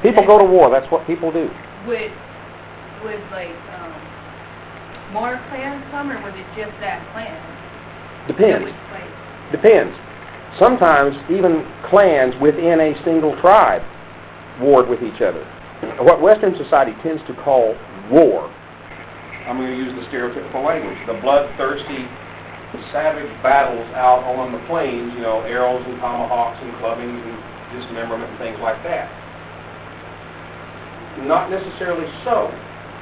People go to war. That's what people do. Would like more clans come, or was it just that clan? Depends. Depends. Sometimes even clans within a single tribe warred with each other. What Western society tends to call war, I'm going to use the stereotypical language, the bloodthirsty, savage battles out on the plains, you know, arrows and tomahawks and clubbings and dismemberment and things like that. Not necessarily so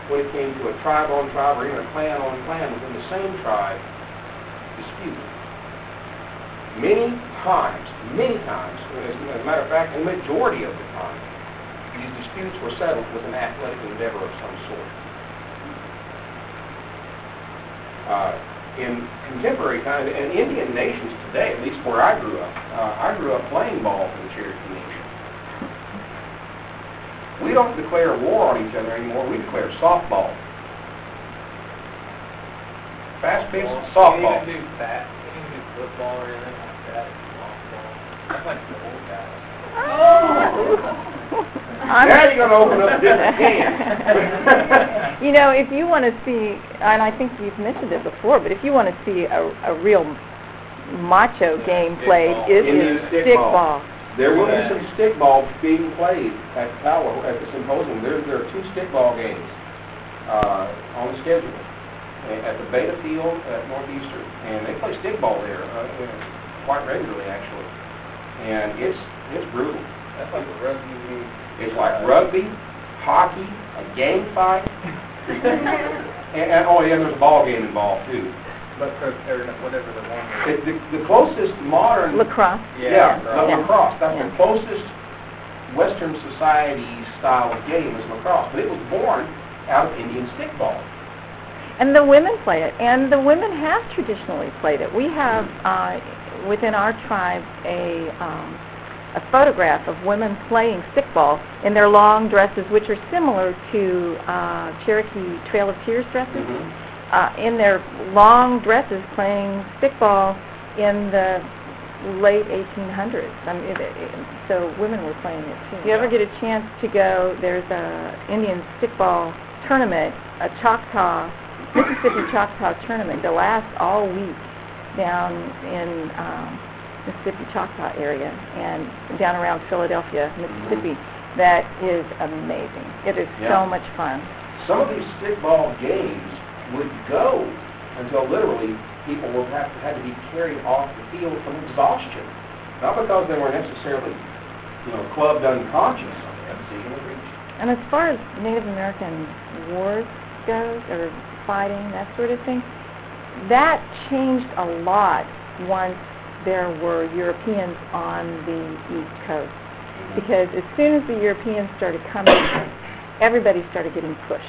when it came to a tribe on tribe or even a clan on clan within the same tribe dispute. Many times, as a matter of fact, a majority of the time, these disputes were settled with an athletic endeavor of some sort. In contemporary times, and Indian nations today, at least where I grew up playing ball for the Cherokee Nation. We don't declare war on each other anymore. We declare softball. Fast-paced softball. You can do football or anything like that. Softball. That's like the old guys. Now you're going to open up a different can. You know, if you want to see, and I think you've mentioned it before, but if you want to see a real macho game played, it is stickball. There will be some stickball being played at the powwow, at the symposium. There are 2 stickball games on the schedule at the Beta Field at Northeastern, and they play stickball there quite regularly, actually. And it's brutal. That's like a rugby league. It's like rugby, hockey, a gang fight, and oh yeah, there's a ball game involved too. Whatever the one. The closest modern lacrosse. Lacrosse. That's the closest Western society style of game is lacrosse, but it was born out of Indian stickball. And the women play it, and the women have traditionally played it. We have within our tribe a photograph of women playing stickball in their long dresses, which are similar to Cherokee Trail of Tears dresses. In their long dresses playing stickball in the late 1800s. So women were playing it too. If you ever get a chance to go, there's a Indian stickball tournament, a Mississippi Choctaw tournament that lasts all week down in Mississippi Choctaw area and down around Philadelphia, Mississippi. That is amazing. It is so much fun. Some of these stickball games would go until literally people had to be carried off the field from exhaustion. Not because they were necessarily, clubbed unconscious. And as far as Native American wars goes, or fighting, that sort of thing, that changed a lot once there were Europeans on the East Coast. Because as soon as the Europeans started coming, everybody started getting pushed.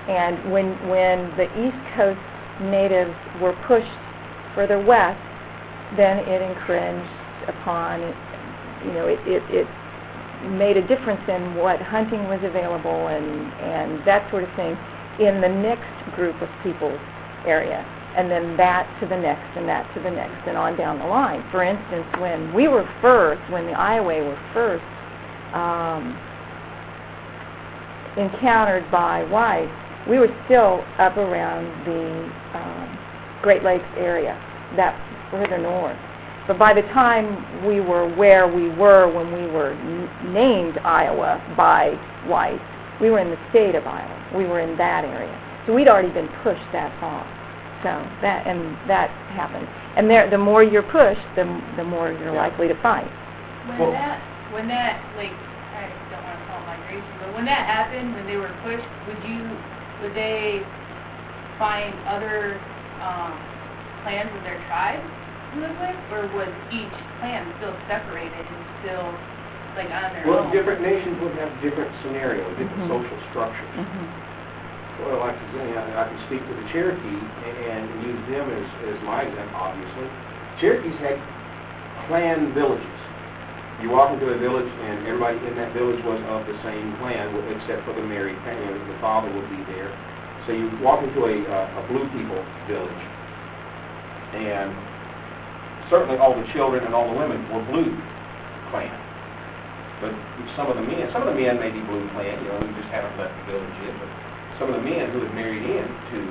And when the East Coast natives were pushed further west, then it infringed upon, it made a difference in what hunting was available and that sort of thing in the next group of people's area. And then that to the next and that to the next and on down the line. For instance, when the Ioway were first encountered by whites, we were still up around the Great Lakes area, that further north. But by the time we were where we were when we were named Iowa by whites, we were in the state of Iowa. We were in that area. So we'd already been pushed that far. So that happened. And the more you're pushed, the more you're likely to fight. When that I don't want to call it migration, but when that happened, when they were pushed, would they find other clans of their tribe to live with, or was each clan still separated and still on their own? Well, different nations would have different scenarios, different social structures. Well, I can speak to the Cherokee and use them as my example, obviously. Cherokees had clan villages. You walk into a village and everybody in that village was of the same clan, except for the married family. The father would be there. So you walk into a blue people village, and certainly all the children and all the women were blue clan. But some of the men may be blue clan, you know, we just haven't left the village yet, but some of the men who had married into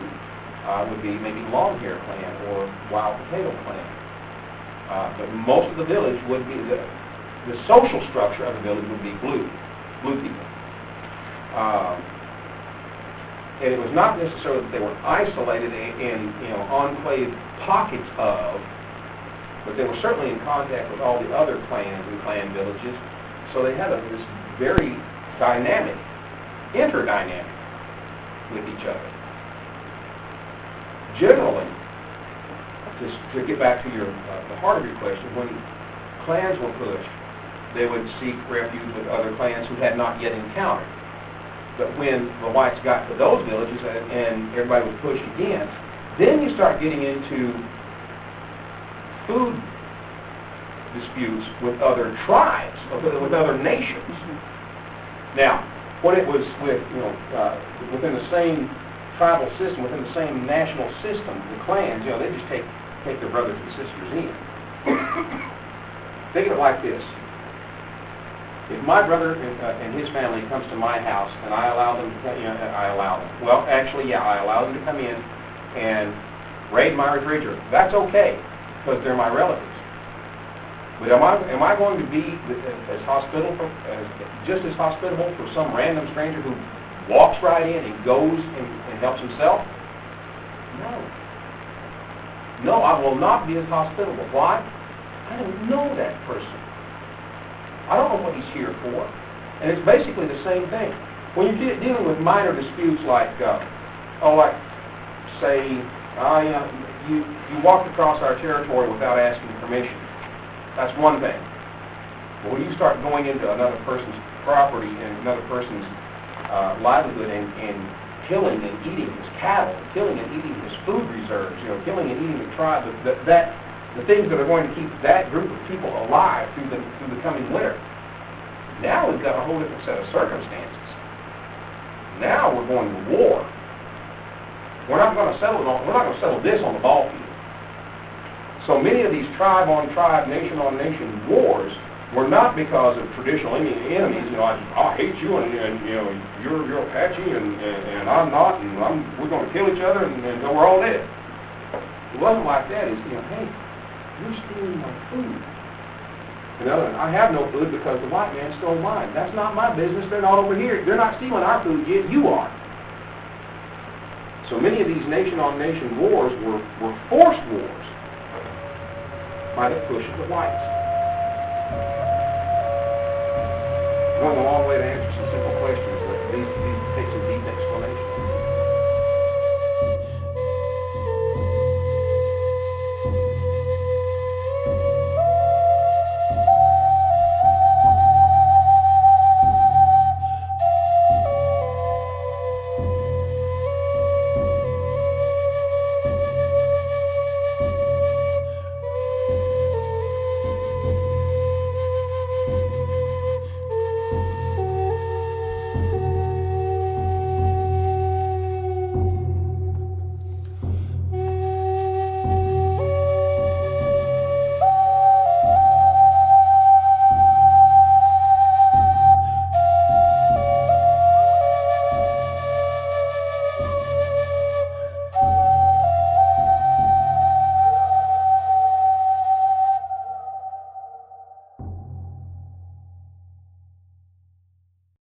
would be maybe long hair clan or wild potato clan. But most of the village would be, the social structure of the village would be blue people. And it was not necessarily that they were isolated in you know, enclave pockets of, but they were certainly in contact with all the other clans and clan villages. So they had this very dynamic, interdynamic with each other. Generally, to get back to the heart of your question, when clans were pushed, they would seek refuge with other clans who had not yet encountered. But when the whites got to those villages and everybody was pushed against, then you start getting into food disputes with other tribes, with other nations. Now, when it was with, you know, within the same tribal system, within the same national system, the clans, you know, they just take their brothers and sisters in. Think of it like this. If my brother and his family comes to my house and I allow them to come, you know, I allow them to come in and raid my refrigerator, that's okay, because they're my relatives. But am I going to be just as hospitable for some random stranger who walks right in and goes and helps himself? No, I will not be as hospitable. Why? I don't know that person. I don't know what he's here for. And it's basically the same thing. When you're dealing with minor disputes like, say, you know, you walked across our territory without asking permission. That's one thing. But when you start going into another person's property and another person's livelihood and killing and eating his cattle, killing and eating his food reserves, you know, killing and eating the tribe, the things that are going to keep that group of people alive through the coming winter. Now we've got a whole different set of circumstances. Now we're going to war. We're not going to settle this on the ball field. So many of these tribe-on-tribe, nation-on-nation wars were not because of traditional enemies. You know, I hate you, and you know, you're Apache, and I'm not, and we're going to kill each other, and we're all dead. It wasn't like that. It's, you know, hey, you're stealing my food. In other words, I have no food because the white man stole mine. That's not my business. They're not over here. They're not stealing our food yet. You are. So many of these nation-on-nation wars were forced wars by the push of the whites. Going a long way to answer some simple questions, but these take some deep explanation.